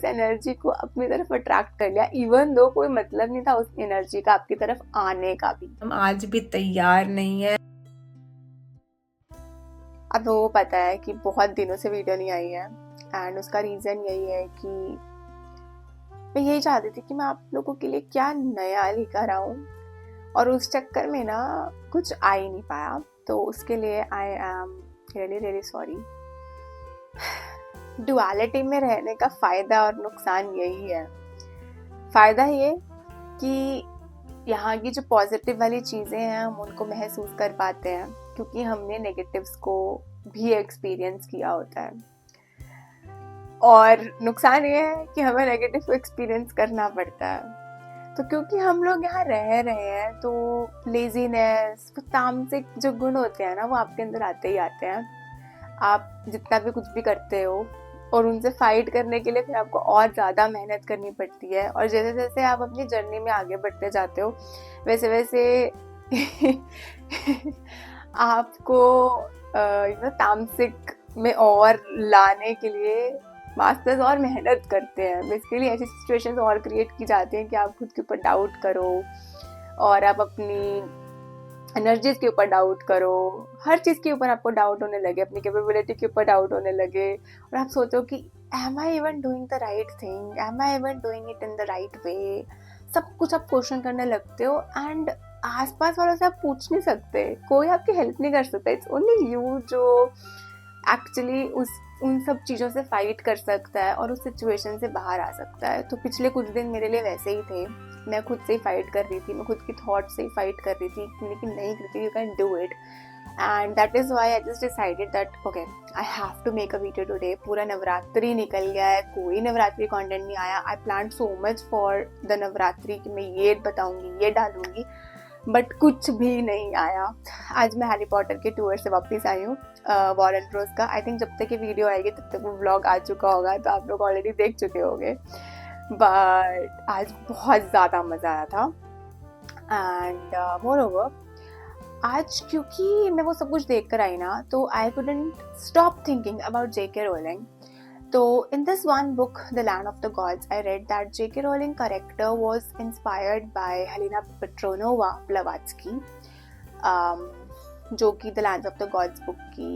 उस एनर्जी को अपनी तरफ अट्रैक्ट कर लिया, इवन दो कोई मतलब नहीं था उस एनर्जी का आपकी तरफ आने का भी। हम आज भी तैयार नहीं है। अब वो पता है कि बहुत दिनों से वीडियो नहीं आई है, एंड उसका रीज़न यही है कि मैं यही चाहती थी कि मैं आप लोगों के लिए क्या नया लेकर आऊँ, और उस चक्कर में ना कुछ आ ही नहीं पाया। तो उसके लिए I am really really sorry. Duality में रहने का फ़ायदा और नुकसान यही है। फ़ायदा ये कि यहाँ की जो पॉजिटिव वाली चीज़ें हैं हम उनको महसूस कर पाते हैं, क्योंकि हमने नेगेटिव्स को भी एक्सपीरियंस किया होता है। और नुकसान ये है कि हमें नेगेटिव को एक्सपीरियंस करना पड़ता है। तो क्योंकि हम लोग यहाँ रह रहे हैं तो लेजीनेस, वो तामसिक जो गुण होते हैं ना वो आपके अंदर आते ही आते हैं। आप जितना भी कुछ भी करते हो और उनसे फाइट करने के लिए फिर आपको और ज़्यादा मेहनत करनी पड़ती है, और जैसे जैसे आप अपनी जर्नी में आगे बढ़ते जाते हो वैसे वैसे आपको तामसिक में और लाने के लिए मास्टर्स और मेहनत करते हैं। बेसिकली ऐसी सिचुएशंस और क्रिएट की जाती हैं कि आप खुद के ऊपर डाउट करो और आप अपनी एनर्जीज के ऊपर डाउट करो, हर चीज़ के ऊपर आपको डाउट होने लगे, अपनी कैपेबिलिटी के ऊपर डाउट होने लगे, और आप सोचो कि am I even doing the right thing, am I even doing it in the right way. सब कुछ आप क्वेश्चन करने लगते हो, एंड आसपास वालों से आप पूछ नहीं सकते, कोई आपकी हेल्प नहीं कर सकता। इट्स ओनली यू जो एक्चुअली उन सब चीज़ों से फाइट कर सकता है और उस सिचुएशन से बाहर आ सकता है। तो पिछले कुछ दिन मेरे लिए वैसे ही थे। मैं खुद से ही फाइट कर रही थी, मैं खुद की थॉट से ही फाइट कर रही थी, लेकिन नहीं करती, you can do it. And that is why I just decided that okay I have to make a video today. पूरा नवरात्रि निकल गया है, कोई नवरात्रि कंटेंट नहीं आया। I plan so much for the Navratri कि मैं ये बताऊंगी, ये डालूंगी, बट कुछ भी नहीं आया। आज मैं हैरी पॉटर के टूर से वापस आई हूँ, वॉरेन रोज का। आई थिंक जब तक ये वीडियो आएगी तब तक वो व्लॉग आ चुका होगा, तो आप लोग ऑलरेडी देख चुके होंगे। बट आज बहुत ज़्यादा मज़ा आया था। एंड मोर ओवर आज क्योंकि मैं वो सब कुछ देख कर आई ना, तो I couldn't stop thinking about J.K. Rowling. So in this one book, The Land of the Gods, I read that J.K. Rowling character was inspired by Helena Petronova Blavatsky, जो कि The Lands of the Gods book की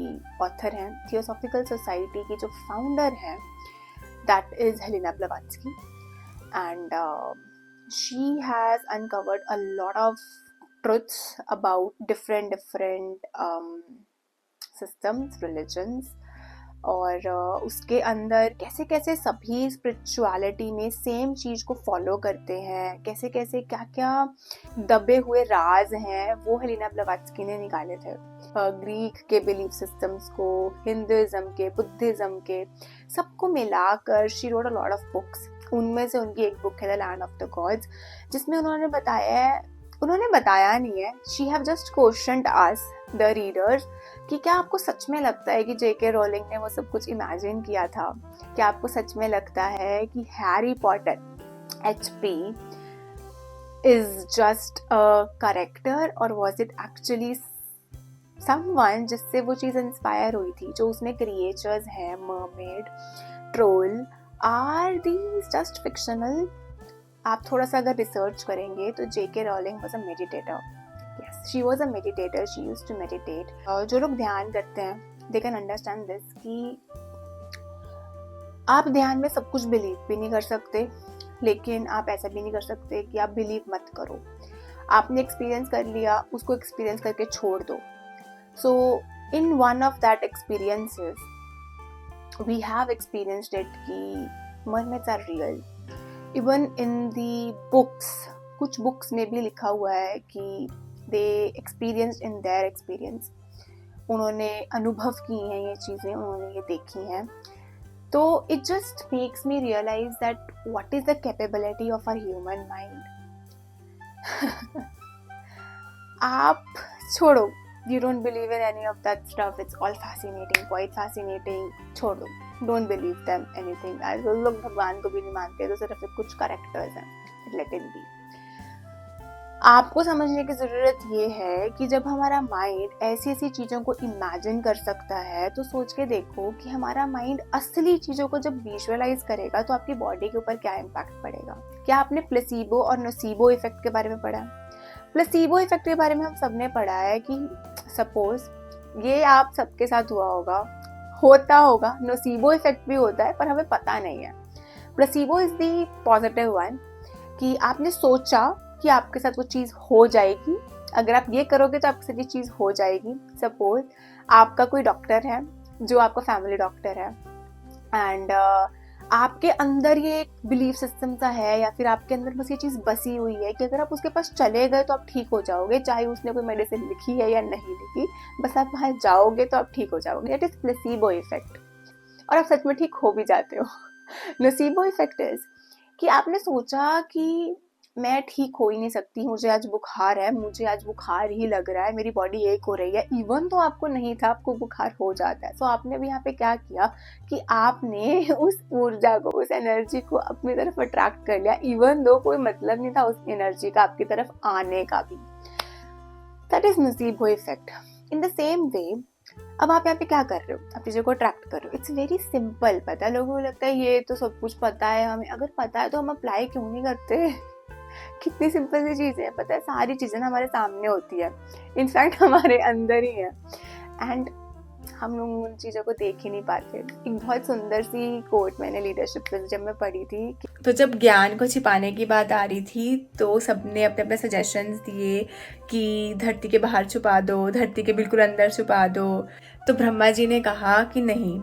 author हैं। Theosophical society की जो founder हैं that is Helena Blavatsky, and she has uncovered a lot of truths about different systems, religions, और उसके अंदर कैसे कैसे सभी स्पिरिचुअलिटी में सेम चीज़ को फॉलो करते हैं, कैसे कैसे क्या क्या दबे हुए राज हैं, वो हेलेना ब्लवात्स्की ने निकाले थे। ग्रीक के बिलीफ सिस्टम्स को, हिंदुइज्म के, बुद्धिज्म के, सबको मिलाकर she wrote a lot of books. उनमें से उनकी एक बुक है the land of the gods, जिसमें उन्होंने बताया नहीं है, she have just questioned us the readers कि क्या आपको सच में लगता है कि J.K. रोलिंग ने वो सब कुछ इमेजिन किया था? क्या आपको सच में लगता है कि Harry Potter HP is just a character, और वॉज इट एक्चुअली समवन जिससे वो चीज़ इंस्पायर हुई थी? जो उसमें क्रिएचर्स हैं, mermaid, troll, are these just fictional? आप थोड़ा सा अगर रिसर्च करेंगे तो J.K. Rowling was a meditator. Yes, she was a meditator. She used to meditate. जो लोग ध्यान करते हैं they can understand this कि आप ध्यान में सब कुछ बिलीव भी नहीं कर सकते, लेकिन आप ऐसा भी नहीं कर सकते कि आप बिलीव मत करो। आपने एक्सपीरियंस कर लिया, उसको एक्सपीरियंस करके छोड़ दो। So in one of that experiences we have experienced it कि mermaids are real. Even in the books, कुछ बुक्स में भी लिखा हुआ है कि they experienced in their experience, उन्होंने अनुभव की हैं ये चीज़ें, उन्होंने ये देखी हैं। तो it just makes me realize that what is the capability of our human mind. आप छोड़ो, you don't believe in any of that stuff, it's all fascinating, quite fascinating, छोड़ो, don't believe them anything. आज लोग भगवान को भी नहीं मानते, तो सिर्फ कुछ कैरेक्टर्स हैं, let it be. आपको समझने की ज़रूरत ये है कि जब हमारा माइंड ऐसी ऐसी चीज़ों को इमेजिन कर सकता है, तो सोच के देखो कि हमारा माइंड असली चीज़ों को जब विजुअलाइज करेगा तो आपकी बॉडी के ऊपर क्या इम्पैक्ट पड़ेगा। क्या आपने प्लेसीबो और नोसीबो इफेक्ट के बारे में पढ़ा है? प्लेसीबो इफेक्ट के बारे में हम सबने पढ़ा है कि सपोज ये आप सबके साथ हुआ होगा, होता होगा, नोसीबो इफेक्ट भी होता है पर हमें पता नहीं है। Placebo is the positive one, कि आपने सोचा कि आपके साथ वो चीज़ हो जाएगी, अगर आप ये करोगे तो आपके साथ ये चीज़ हो जाएगी। सपोज आपका कोई डॉक्टर है जो आपका फैमिली डॉक्टर है, एंड आपके अंदर ये एक बिलीफ सिस्टम सा है या फिर आपके अंदर बस ये चीज़ बसी हुई है कि अगर आप उसके पास चले गए तो आप ठीक हो जाओगे, चाहे उसने कोई मेडिसिन लिखी है या नहीं लिखी, बस आप वहाँ जाओगे तो आप ठीक हो जाओगे। दैट इज प्लेसीबो इफेक्ट, और आप सच में ठीक हो भी जाते हो। नसीबो इफेक्ट इज कि आपने सोचा कि मैं ठीक हो ही नहीं सकती, मुझे आज बुखार है, मुझे आज बुखार ही लग रहा है, मेरी बॉडी एक हो रही है, इवन तो आपको नहीं था, आपको बुखार हो जाता है। तो आपने भी यहाँ पे क्या किया कि आपने उस ऊर्जा को, उस एनर्जी को अपनी तरफ अट्रैक्ट कर लिया, इवन दो कोई मतलब नहीं था उस एनर्जी का आपकी तरफ आने का भी। That is nocebo effect. In the same way अब आप यहाँ पे क्या कर रहे हो, आप चीज़ों को अट्रैक्ट कर रहे हो। It's very simple. पता है, लोगों को लगता है ये तो सब कुछ पता है हमें, अगर पता है तो हम अप्लाई क्यों नहीं करते। कितनी सिंपल सी चीज़ें हैं, पता है, सारी चीज़ें ना हमारे सामने होती है, इनफैक्ट हमारे अंदर ही है, एंड हम लोग उन चीज़ों को देख ही नहीं पाते। एक बहुत सुंदर सी कोट मैंने लीडरशिप पे जब मैं पढ़ी थी, तो जब ज्ञान को छिपाने की बात आ रही थी तो सबने अपने अपने सजेशंस दिए कि धरती के बाहर छुपा दो, धरती के बिल्कुल अंदर छुपा दो। तो ब्रह्मा जी ने कहा कि नहीं,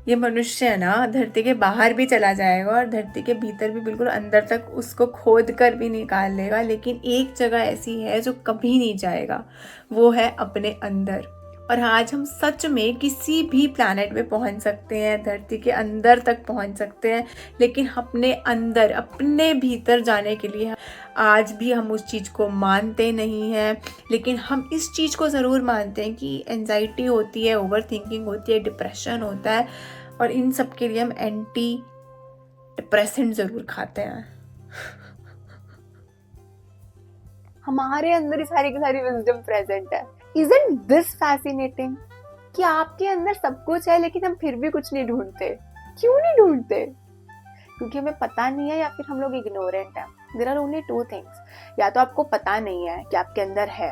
ये मनुष्य है ना, धरती के बाहर भी चला जाएगा और धरती के भीतर भी बिल्कुल अंदर तक उसको खोद कर भी निकाल लेगा, लेकिन एक जगह ऐसी है जो कभी नहीं जाएगा, वो है अपने अंदर। और आज हम सच में किसी भी प्लैनेट पे पहुंच सकते हैं, धरती के अंदर तक पहुंच सकते हैं, लेकिन अपने अंदर, अपने भीतर जाने के लिए आज भी हम उस चीज़ को मानते नहीं हैं। लेकिन हम इस चीज़ को ज़रूर मानते हैं कि एंजाइटी होती है, ओवर थिंकिंग होती है, डिप्रेशन होता है, और इन सब के लिए हम एंटी डिप्रेसेंट ज़रूर खाते हैं। हमारे अंदर ही सारी की सारी विजडम प्रेजेंट है। Isn't this fascinating? कि आपके अंदर सब कुछ है लेकिन हम फिर भी कुछ नहीं ढूंढते। क्यों नहीं ढूंढते? क्योंकि हमें पता नहीं है या फिर हम लोग इग्नोरेंट हैं। There are only two things. या तो आपको पता नहीं है कि आपके अंदर है,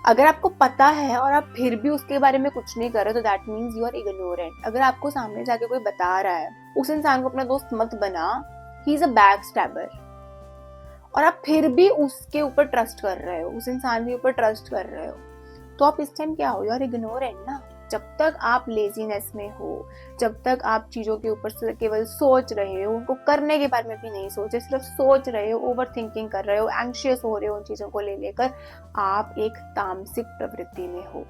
अगर आपको पता है और आप फिर भी उसके बारे में कुछ नहीं कर रहे तो that means you are ignorant. अगर आपको सामने जाके कोई बता रहा है उस इंसान को अपना दोस्त मत बना, he is a back stabber, और आप फिर भी उसके ऊपर ट्रस्ट कर रहे हो, उस इंसान के ऊपर ट्रस्ट कर रहे हो, तो आप इस टाइम क्या हो, यू आर इग्नोरेंट ना। जब तक आप लेजीनेस में हो, जब तक आप चीज़ों के ऊपर से केवल सोच रहे हो, उनको करने के बारे में भी नहीं सोचे, सिर्फ सोच रहे हो, ओवर थिंकिंग कर रहे हो, एंग्शियस हो रहे हो उन चीज़ों को लेकर, आप एक तामसिक प्रवृत्ति में हो।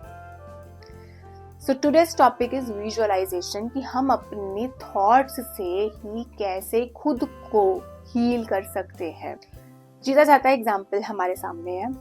So today's topic is visualisation, कि हम अपनी थॉट्स से ही कैसे खुद को हील कर सकते हैं। जीता जाता है एग्जाम्पल हमारे सामने है।